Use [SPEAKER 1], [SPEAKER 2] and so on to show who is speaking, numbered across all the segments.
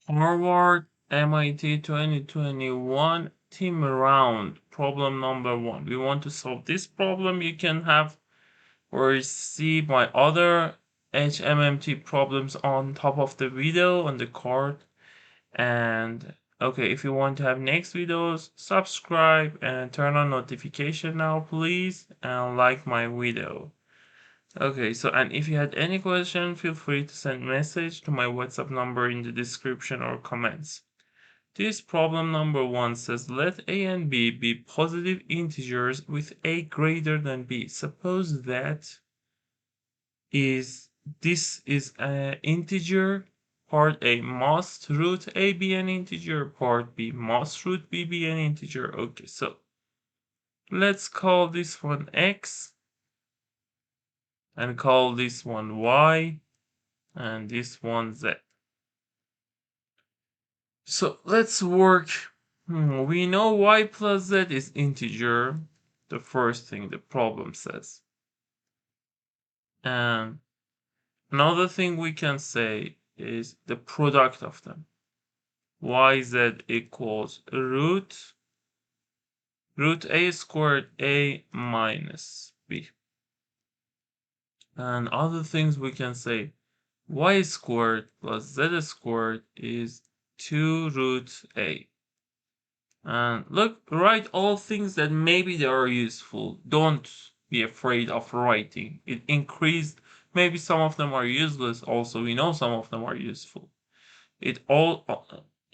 [SPEAKER 1] Harvard MIT 2021 team round. Problem number 1. We want to solve this problem. You can have or see my other HMMT problems on top of the video on the card. And okay, if you want to have next videos, subscribe and turn on notification now, please, and like my video. Okay, so and if you had any question, feel free to send message to my WhatsApp number in the description or comments. This problem number 1 says let a and b be positive integers with a greater than b. Suppose that this is an integer, part a must root a be an integer, part b must root b be an integer. Okay, so let's call this one x and call this one y and this one z. So let's work. We know y plus z is integer, the first thing the problem says. And another thing we can say is the product of them. Yz equals root a squared a minus b. And other things we can say y squared plus z squared is 2 root a. And look, write all things that maybe they are useful. Don't be afraid of writing. It increased. Maybe some of them are useless. Also, we know some of them are useful. It all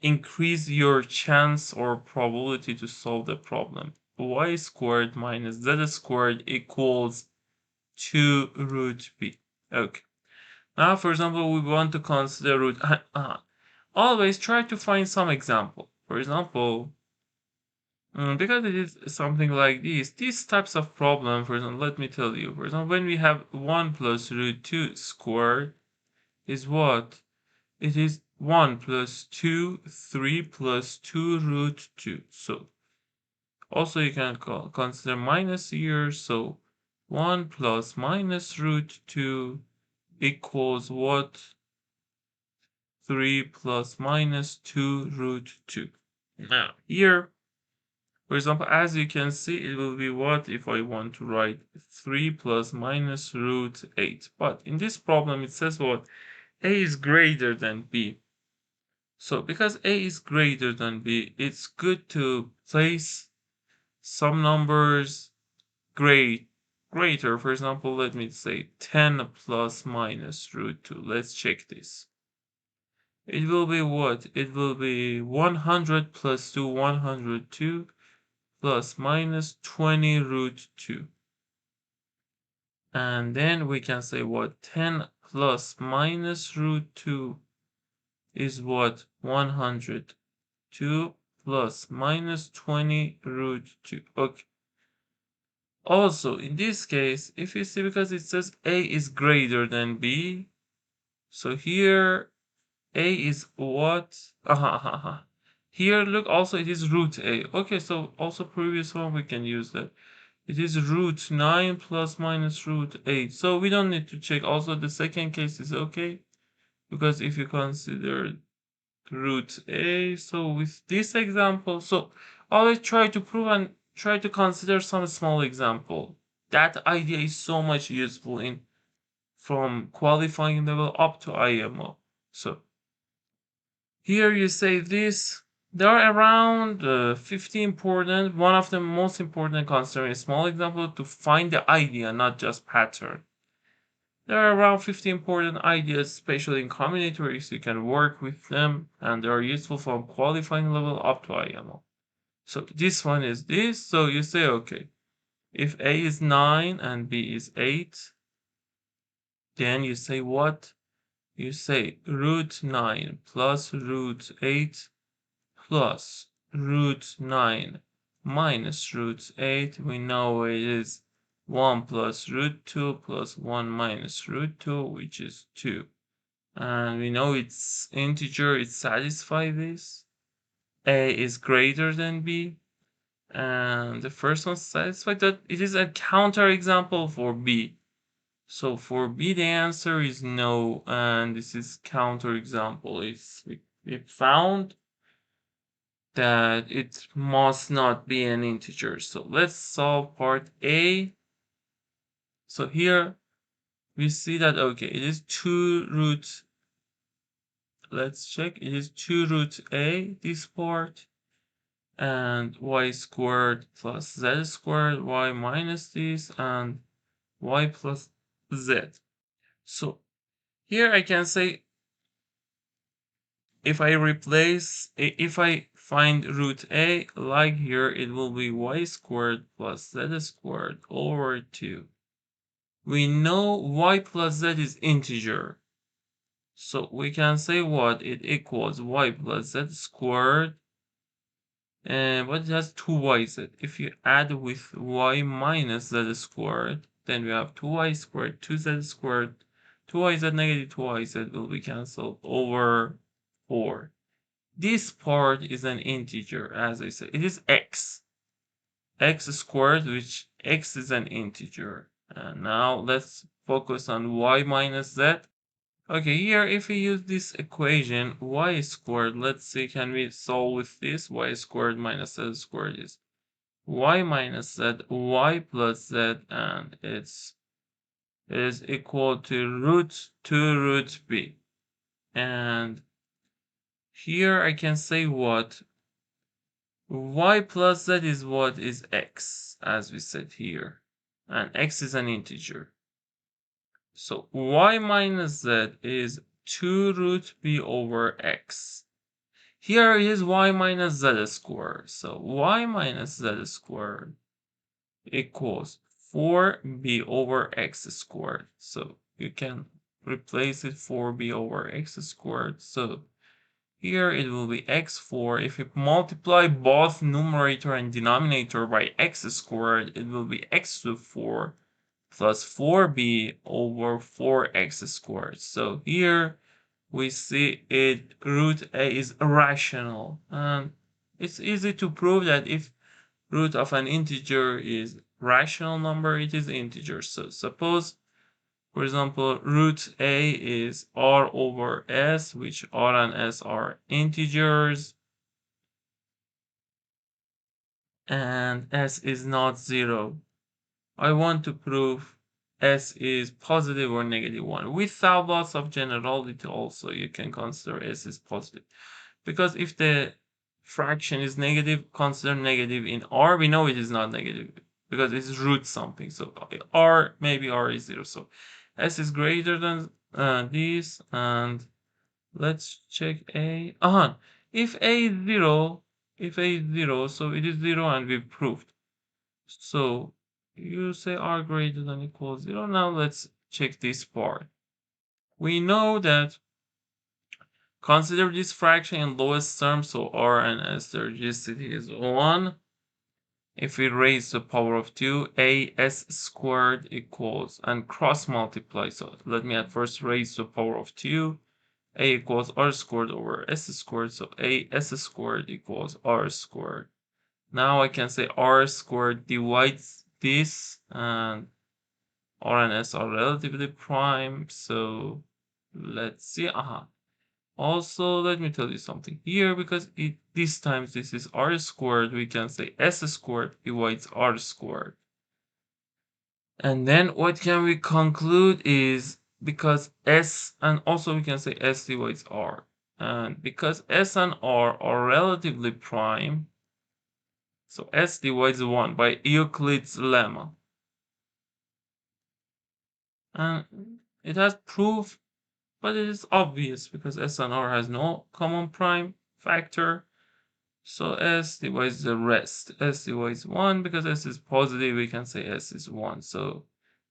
[SPEAKER 1] increase your chance or probability to solve the problem. Y squared minus z squared equals 2 root b. Okay. Now, for example, we want to consider root. Always try to find some example. For example, because it is something like this, these types of problem, for example, let me tell you, for example, when we have 1 plus root 2 squared is what? It is 1 plus 2, 3 plus 2 root 2. So also you can consider minus here. So 1 plus minus root 2 equals what? 3 plus minus 2 root 2. Now here, for example, as you can see, it will be what if I want to write 3 plus minus root 8. But in this problem, it says what? A is greater than B. So because A is greater than B, it's good to place some numbers greater. For example, let me say 10 plus minus root 2. Let's check this. It will be what? It will be 100 plus 2, 102 plus minus 20 root 2. And then we can say what? 10 plus minus root 2 is what? 102 plus minus 20 root 2. Okay. Also, in this case, if you see, because it says A is greater than B, so here A is what? Here, look, also it is root A. Okay, so also previous one, we can use that. It is root 9 plus minus root 8. So we don't need to check. Also, the second case is okay. Because if you consider root A, so with this example, so always try to prove and try to consider some small example. That idea is so much useful in from qualifying level up to IMO. So here you say this. There are around 50 important. One of the most important considering a small example to find the idea, not just pattern. There are around 50 important ideas, especially in combinatorics. You can work with them, and they are useful from qualifying level up to IMO. So this one is this. So you say, okay, if A is 9 and B is 8, then you say what? You say root 9 plus root 8 plus root 9 minus root 8. We know it is 1 plus root 2 plus 1 minus root 2, which is 2. And we know it's integer, it satisfies this. A is greater than B. And the first one satisfies that. It is a counterexample for B. So for B, the answer is no, and this is counterexample. we found that it must not be an integer. So let's solve part A. So here we see that, okay, it is 2 root, let's check, it is 2 root A, this part, and y squared plus z squared, y minus this, and y plus z. So here I can say, if I find root A, like here, it will be y squared plus z squared over 2. We know y plus z is integer. So we can say what? It equals y plus z squared, but it has 2yz. If you add with y minus z squared, then we have 2y squared, 2z squared, 2yz negative 2yz will be cancelled over 4. This part is an integer, as I said. It is x squared, which x is an integer. And now let's focus on y minus z. Okay, here if we use this equation, y squared, let's see, can we solve with this? Y squared minus z squared is y minus z, y plus z, and it is equal to root 2 root b. And here I can say what? Y plus z is what is x, as we said here. And x is an integer. So y minus z is 2 root b over x. Here is y minus z squared. So y minus z squared equals 4b over x squared. So you can replace it 4b over x squared. So here it will be x4. If you multiply both numerator and denominator by x squared, it will be x to 4 plus 4b over 4x squared. So here we see it root a is irrational, and it's easy to prove that if root of an integer is rational number, it is integer. So suppose, for example, root a is r over s, which r and s are integers, and s is not 0. I want to prove s is positive or negative 1. Without loss of generality also, you can consider s is positive. Because if the fraction is negative, consider negative in r. We know it is not negative because it's root something. So r, maybe r is 0. So s is greater than this, and let's check a. If a is 0, so it is 0 and we proved. So you say r greater than equals 0. Now let's check this part. We know that, consider this fraction in lowest term, so r and s, their GCD is 1. If we raise the power of 2, as squared equals, and cross multiply, so let me at first raise the power of 2, a equals r squared over s squared, so as squared equals r squared. Now I can say r squared divides this, and r and s are relatively prime, so let's see. Also, let me tell you something here, because this times this is r squared, we can say s squared divides r squared. And then what can we conclude is, because s, and also we can say s divides r, and because s and r are relatively prime, so s divides 1 by Euclid's lemma. And it has proof, but it is obvious because s and r has no common prime factor. So s divides the rest. S divides 1, because s is positive, we can say s is 1. So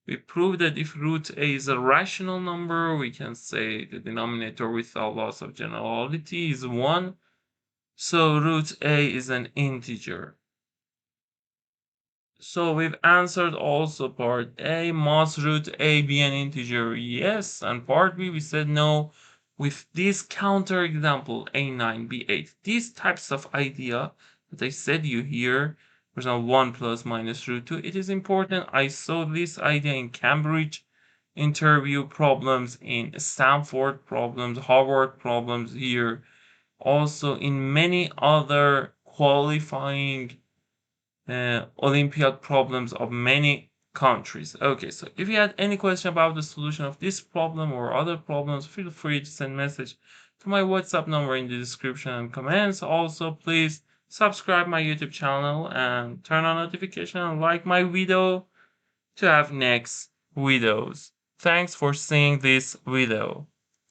[SPEAKER 1] we prove that if root a is a rational number, we can say the denominator without loss of generality is 1. So root a is an integer. So we've answered also part A. Must root A be an integer? Yes. And part B, we said no. With this counter example, A9, B8, these types of idea that I said you here, for example, 1 plus minus root 2, it is important. I saw this idea in Cambridge interview problems, in Stanford problems, Harvard problems here. also in many other qualifying Olympiad problems of many countries. Okay, so if you had any question about the solution of this problem or other problems, feel free to send message to my WhatsApp number in the description and comments. Also, please subscribe my YouTube channel and turn on notification and like my video to have next videos. Thanks for seeing this video.